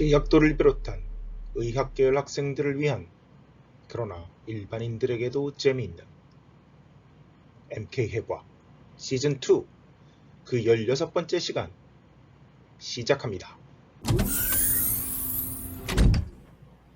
의학도를 비롯한 의학계열 학생들을 위한, 그러나 일반인들에게도 재미있는 MK해부학 시즌2 그 16번째 시간 시작합니다.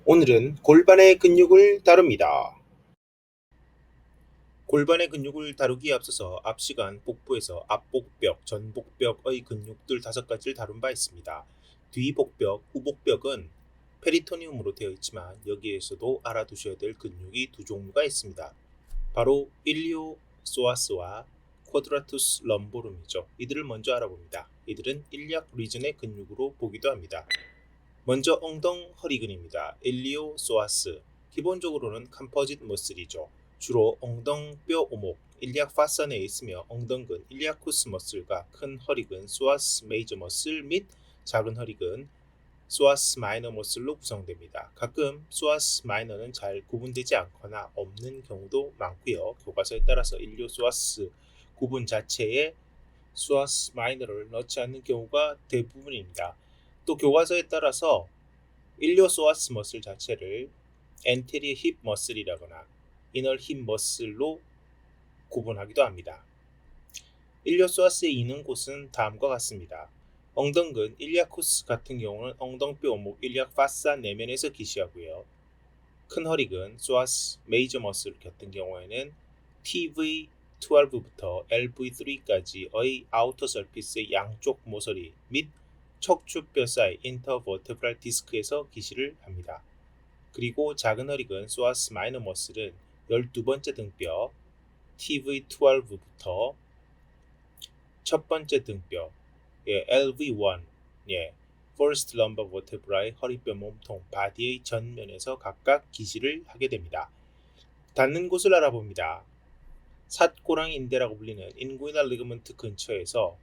오늘은 골반의 근육을 다룹니다. 골반의 근육을 다루기에 앞서서 앞 시간 복부에서 앞복벽, 전복벽의 근육들 5가지를 다룬 바 있습니다. 뒤복벽, 후복벽은 페리토니움으로 되어 있지만 여기에서도 알아두셔야 될 근육이 두 종류가 있습니다. 바로 일리오소아스와 쿼드라투스 럼보룸이죠. 이들을 먼저 알아봅니다. 이들은 일리악 리전의 근육으로 보기도 합니다. 먼저 엉덩허리근입니다. 일리오소아스, 기본적으로는 컴포짓 머슬이죠. 주로 엉덩뼈 오목, 일리악 파사 내에 있으며 엉덩근, 일리아쿠스 머슬과 큰 허리근, 소아스 메이저 머슬 및 작은 허리근, 소아스 마이너 머슬로 구성됩니다. 가끔 소아스 마이너는 잘 구분되지 않거나 없는 경우도 많고요. 교과서에 따라서 일리오소아스 구분 자체에 소아스 마이너를 넣지 않는 경우가 대부분입니다. 또 교과서에 따라서 일리오소아스 머슬 자체를 엔테리어 힙 머슬이라거나 이널 힙 머슬로 구분하기도 합니다. 일리오소아스의 있는 곳은 다음과 같습니다. 엉덩근, 일리아쿠스 같은 경우는 엉덩뼈 오목, 일리악 파사 내면에서 기시하고요. 큰 허리근, 소아스 메이저 머슬 같은 경우에는 TV12부터 LV3까지의 아우터 서피스의 양쪽 모서리 및 척추뼈 사이 인터버테브랄 디스크에서 기시를 합니다. 그리고 작은 허리근, 소아스 마이너 머슬은 12번째 등뼈 TV12부터 첫 번째 등뼈 LV1, First Lumbar Vertebrae 허리뼈 몸통 바디의 전면에서 각각 기시를 하게 됩니다. 닿는 곳을 알아봅니다. 삿고랑 인대라고 불리는 인구이널 리그먼트 근처에서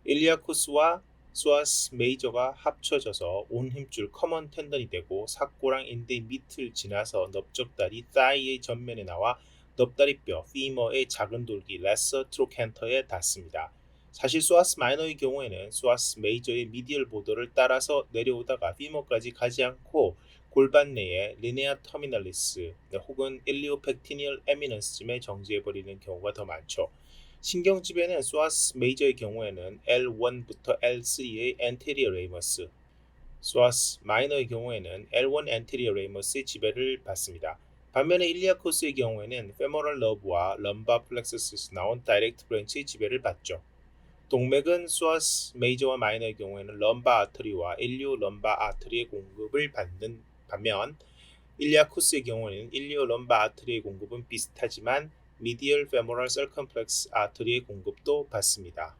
일리아쿠스와 소아스 메이저가 합쳐져서 온 힘줄 커먼 텐던이 되고 삿고랑 인대 밑을 지나서 넓적다리 사이의 전면에 나와 넓다리뼈 피머의 작은 돌기 레서 트로캔터에 닿습니다. 사실 소아스 마이너의 경우에는 소아스 메이저의 미디얼 보더를 따라서 내려오다가 피머까지 가지 않고 골반 내에 리네아 터미널리스 혹은 일리오펙티니얼 에미넌스쯤에 정지해버리는 경우가 더 많죠. 신경지배는 소아스 메이저의 경우에는 L1부터 L3의 엔테리어 레이머스, 소아스 마이너의 경우에는 L1 엔테리어 레이머스의 지배를 받습니다. 반면에 일리아쿠스의 경우에는 페모럴 러브와 럼바 플렉서스에서 나온 다이렉트 브랜치의 지배를 받죠. 동맥은 소아스 메이저와 마이너의 경우에는 럼바 아터리와 일리오 럼바 아터리의 공급을 받는 반면 일리아쿠스의 경우에는 일리오 럼바 아터리의 공급은 비슷하지만 미디얼 페모럴 서컴플렉스 아터리의 공급도 받습니다.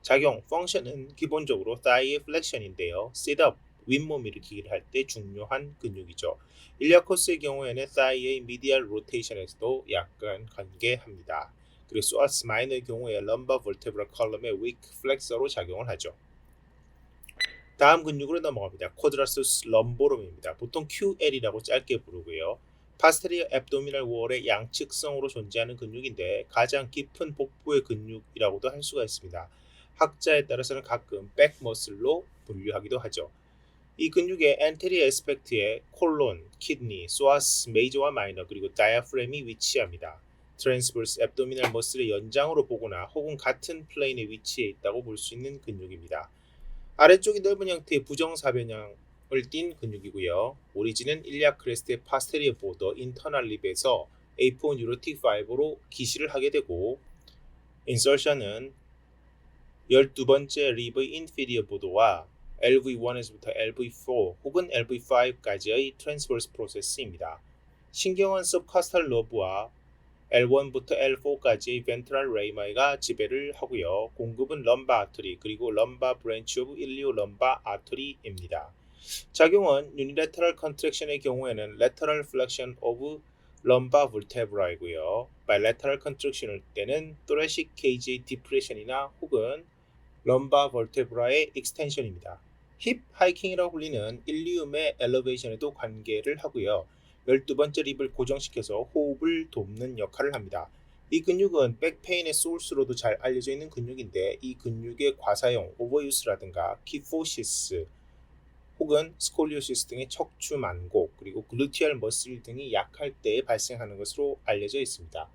작용, 펑션은 기본적으로 thigh flexion인데요. sit-up, 윗몸 일으키기를 할 때 중요한 근육이죠. 일리아쿠스의 경우에는 thigh의 미디얼 로테이션에서도 약간 관계합니다. 그리고 소아스 마이너의 경우에 lumbar vertebral column의 weak flexor로 작용을 하죠. 다음 근육으로 넘어갑니다. 쿼드라투스 럼보룸입니다. 보통 QL이라고 짧게 부르고요. 파스테리어 앱도미널 월의 양측성으로 존재하는 근육인데 가장 깊은 복부의 근육이라고도 할 수가 있습니다. 학자에 따라서는 가끔 백머슬로 분류하기도 하죠. 이 근육의 엔테리어 에스펙트에 콜론, 키드니, 소아스 메이저와 마이너 그리고 다이아프램이 위치합니다. 트랜스버스 앱도미널 머슬의 연장으로 보거나 혹은 같은 플레인에 위치해 있다고 볼 수 있는 근육입니다. 아래쪽이 넓은 형태의 부정사변형을 띤 근육이고요. 오리진은 일리악 크레스트의 파스테리어 보더 인터널 립에서 A4 뉴로틱 파이버로 기시를 하게 되고 인설션은 12번째 립의 인피리어 보더와 LV1에서부터 LV4 혹은 LV5까지의 트랜스버스 프로세스입니다. 신경은 서브카스탈 러브와 L1부터 L4까지의 벤트럴 레이마이가 지배를 하고요. 공급은 럼바 아터리 그리고 럼바 브랜치 오브 일리오 럼바 아터리입니다. 작용은 유니레터럴 컨트랙션의 경우에는 레터럴 플렉션 오브 럼바 볼테브라이고요. 바이레터럴 컨트랙션일 때는 토레식 케이지의 디프레션이나 혹은 럼바 볼테브라의 익스텐션입니다. 힙 하이킹이라고 불리는 일리움의 엘리베이션에도 관계를 하고요. 12번째 립을 고정시켜서 호흡을 돕는 역할을 합니다. 이 근육은 백페인의 소스로도 잘 알려져 있는 근육인데 이 근육의 과사용, 오버유스라든가 키포시스, 혹은 스콜리오시스 등의 척추 만곡, 그리고 글루티얼 머슬 등이 약할 때 발생하는 것으로 알려져 있습니다.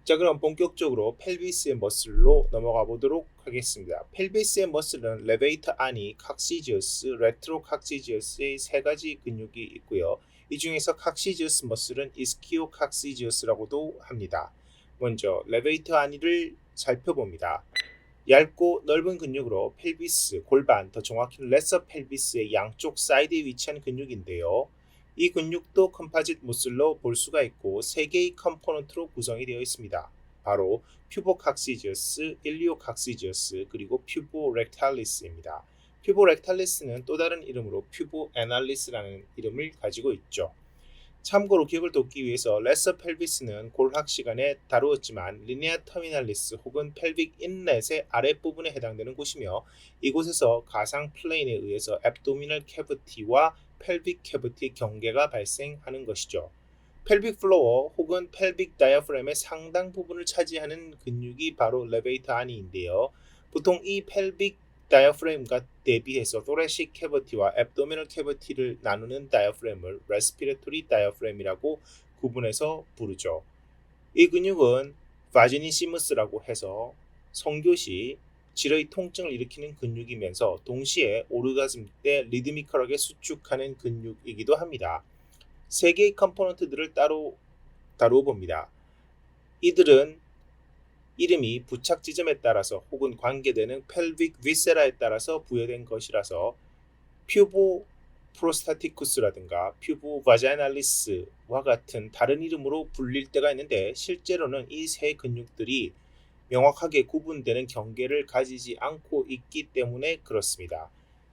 자, 그럼 본격적으로 펠비스의 머슬로 넘어가 보도록 하겠습니다. 펠비스의 머슬은 레베이터 아니, 칵시지어스, 레트로칵시지어스의 세 가지 근육이 있고요. 이 중에서 칵시지어스 머슬은 이스키오 칵시지어스라고도 합니다. 먼저 레베이터 아니를 살펴봅니다. 얇고 넓은 근육으로 펠비스, 골반, 더 정확히는 레서 펠비스의 양쪽 사이드에 위치한 근육인데요. 이 근육도 컴파짓 머슬로 볼 수가 있고 3개의 컴포넌트로 구성이 되어 있습니다. 바로 퓨보칵시지어스, 일리오칵시지어스, 그리고 퓨보렉탈리스입니다. 퓨보렉탈리스는 또 다른 이름으로 퓨보애날리스라는 이름을 가지고 있죠. 참고로 기억을 돕기 위해서 레서 펠비스는 골학 시간에 다루었지만 리니아 터미널리스 혹은 펠빅 인렛의 아랫부분에 해당되는 곳이며 이곳에서 가상 플레인에 의해서 앱도미널 캐비티와 펠빅 캐비티 경계가 발생하는 것이죠. 펠빅 플로어 혹은 펠빅 다이아프램의 상당 부분을 차지하는 근육이 바로 레베이터 아니인데요. 보통 이 펠빅 다이아프램과 대비해서 thoracic cavity와 abdominal cavity를 나누는 다이아프램을 respiratory diaphragm이라고 구분해서 부르죠. 이 근육은 vaginismus라고 해서 성교 시 질의 통증을 일으키는 근육이면서 동시에 오르가즘 때 리드미컬하게 수축하는 근육이기도 합니다. 세 개의 컴포넌트들을 따로 다루어 봅니다. 이들은 이름이 부착 지점에 따라서 혹은 관계되는 펠빅 비세라에 따라서 부여된 것이라서 퓨보 프로스타티쿠스라든가 퓨보 바자이날리스와 같은 다른 이름으로 불릴 때가 있는데 실제로는 이 세 근육들이 명확하게 구분되는 경계를 가지지 않고 있기 때문에 그렇습니다.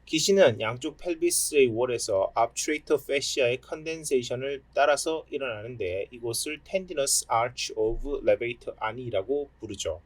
기신은 양쪽 펠비스의 월에서 압트레이터 패시아의 컨덴세이션을 따라서 일어나는데 이곳을 tendinous arch of levator ani라고 부르죠.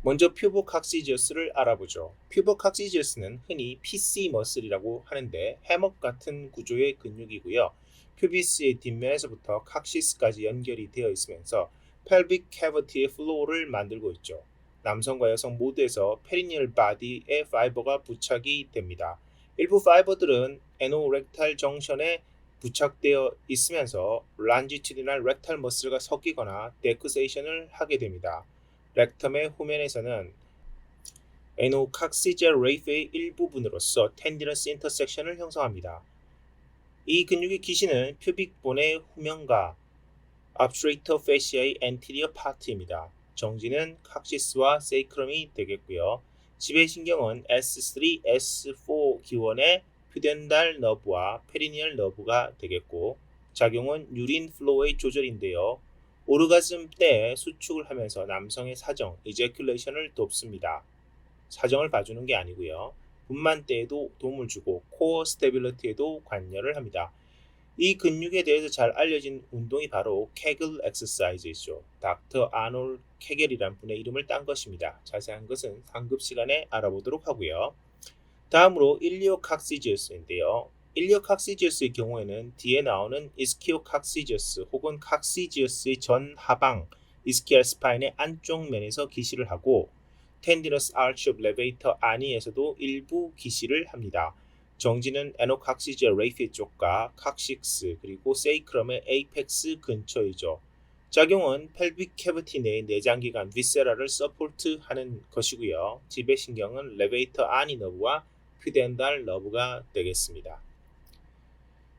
먼저 퓨보칵시지어스를 알아보죠. 퓨보칵시지어스는 흔히 PC 머슬이라고 하는데 해먹 같은 구조의 근육이고요. 퓨비스의 뒷면에서부터 칵시스까지 연결이 되어 있으면서 펠빅 캐비티의 플로어를 만들고 있죠. 남성과 여성 모두에서 페리니얼 바디의 파이버가 부착이 됩니다. 일부 파이버들은 에노렉탈 정션에 부착되어 있으면서 란지튜디널 렉탈 머슬과 섞이거나 데크세이션을 하게 됩니다. 렉텀의 후면에서는 에노칵시제 레이프의 일부분으로서 텐디너스 인터섹션을 형성합니다. 이 근육의 기신은 퓨빅본의 후면과 압트레이터 페시아의 엔티리어 파트입니다. 정지는 칵시스와 세이크럼이 되겠고요. 지배신경은 S3, S4 기원의 퓨덴달 너브와 페리니얼 너브가 되겠고 작용은 유린 플로우의 조절인데요. 오르가즘 때 수축을 하면서 남성의 사정, 이제큘레이션을 돕습니다. 사정을 봐주는 게 아니고요. 분만 때에도 도움을 주고 코어 스테빌리티에도 관여를 합니다. 이 근육에 대해서 잘 알려진 운동이 바로 케겔 엑서사이즈이죠. 닥터 아놀 케겔이란 분의 이름을 딴 것입니다. 자세한 것은 상급 시간에 알아보도록 하고요. 다음으로 일리오칵시지어스인데요. 일리오칵시지어스의 경우에는 뒤에 나오는 이스키오칵시지어스 혹은 칵시지어스의 전 하방 이스키알 스파인의 안쪽 면에서 기시를 하고 텐디너스 아치 오브 레베이터 아니에서도 일부 기시를 합니다. 정지는 에노칵시지아 레이피 쪽과 칵식스 그리고 세이크럼의 에이펙스 근처이죠. 작용은 펠빅 캐비티 내의 내장기관 비세라를 서포트하는 것이고요. 지배신경은 레베이터 아니 너브와 퓨덴달 너브가 되겠습니다.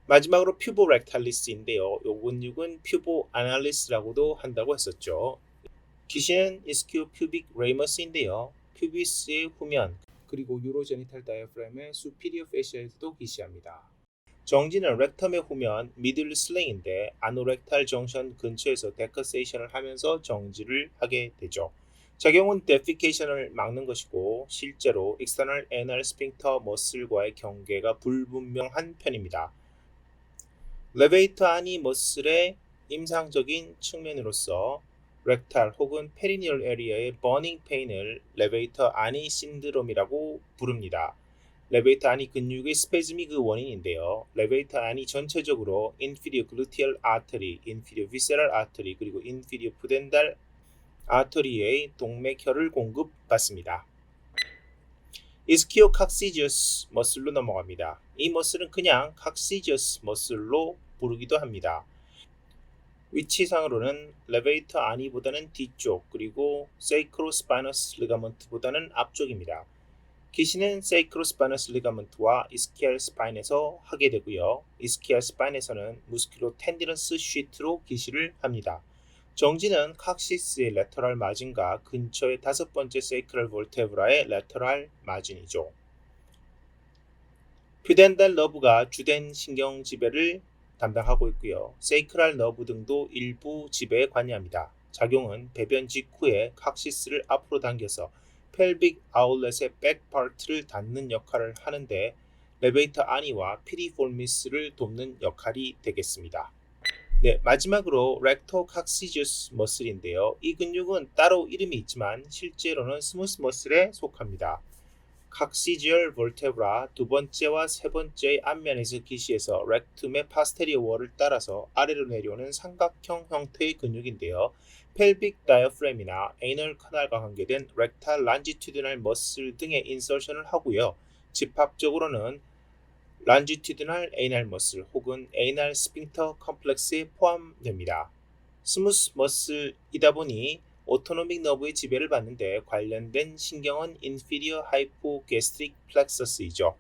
마지막으로 퓨보렉탈리스인데요. 이 근육은 퓨보 아날리스라고도 한다고 했었죠. 기신은 이스키오 퓨빅 레이머스인데요. 퓨비스의 후면 그리고 유로제니탈 다이아프램의 수피리어 페시아에서도 기시합니다. 정지는 렉텀의 후면 미들 슬링인데 아노렉탈 정션 근처에서 데커세이션을 하면서 정지를 하게 되죠. 작용은 데피케이션을 막는 것이고 실제로 익스터널 애널 스핑터 머슬과의 경계가 불분명한 편입니다. 레베이터 아니 머슬의 임상적인 측면으로서 렉탈 혹은 페리니얼 에리어의 버닝 페인을 레베이터 아니 신드롬이라고 부릅니다. 레베이터 아니 근육의 스페즘이 그 원인인데요. 레베이터 아니 전체적으로 인피리어 글루티얼 아터리, 인피리어 비세럴 아터리 그리고 인피리어 푸덴달 아터리의 동맥혈을 공급받습니다. 이스키오칵시지어스 머슬로 넘어갑니다. 이 머슬은 그냥 칵시지어스 머슬로 부르기도 합니다. 위치상으로는 레베이터 아니보다는 뒤쪽, 그리고 세이크로스파이너스 리가먼트보다는 앞쪽입니다. 기시는 세이크로스파이너스 리가먼트와 이스키알 스파인에서 하게 되고요. 이스키알 스파인에서는 무스큘로 텐디넌스 쉬트로 기시를 합니다. 정지는 칵시스의 레터럴 마진과 근처의 다섯 번째 세이크럴 볼테브라의 레터럴 마진이죠. 퓨덴달 너브가 주된 신경 지배를 담당하고 있고요. 세이크랄 너브 등도 일부 지배에 관여합니다. 작용은 배변 직후에 칵시스를 앞으로 당겨서 펠빅 아울렛의 백파트를 닫는 역할을 하는데 레베이터 아니와 피리폴미스를 돕는 역할이 되겠습니다. 네, 마지막으로 렉토칵시지어스 머슬인데요. 이 근육은 따로 이름이 있지만 실제로는 스무스 머슬에 속합니다. 칵시지얼 볼테브라 두 번째와 세 번째의 앞면에서 기시해서 렉툼의 파스테리어 월을 따라서 아래로 내려오는 삼각형 형태의 근육인데요. 펠빅 다이어프램이나 에이널 커널과 관계된 렉탈 란지튜디널 머슬 등의 인서션을 하고요. 집합적으로는 란지튜디널 에이널 머슬 혹은 에이널 스핑터 컴플렉스에 포함됩니다. 스무스 머슬이다 보니 오토노믹 너브의 지배를 받는데 관련된 신경은 인피리어 하이포게스트릭 플렉서스이죠.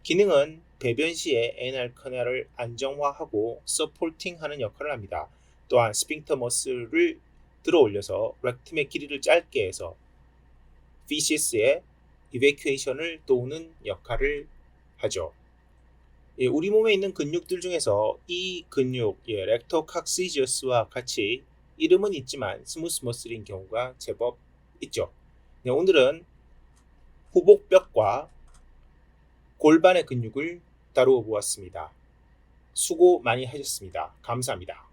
기능은 배변 시에 에이널 커널을 안정화하고 서포팅하는 역할을 합니다. 또한 스핑터 머슬을 들어올려서 렉툼의 길이를 짧게 해서 피시스의 이베큐에이션을 도우는 역할을 하죠. 우리 몸에 있는 근육들 중에서 이 근육, 렉토칵시지어스와 같이 이름은 있지만 스무스 머슬인 경우가 제법 있죠. 오늘은 후복벽과 골반의 근육을 다루어 보았습니다. 수고 많이 하셨습니다. 감사합니다.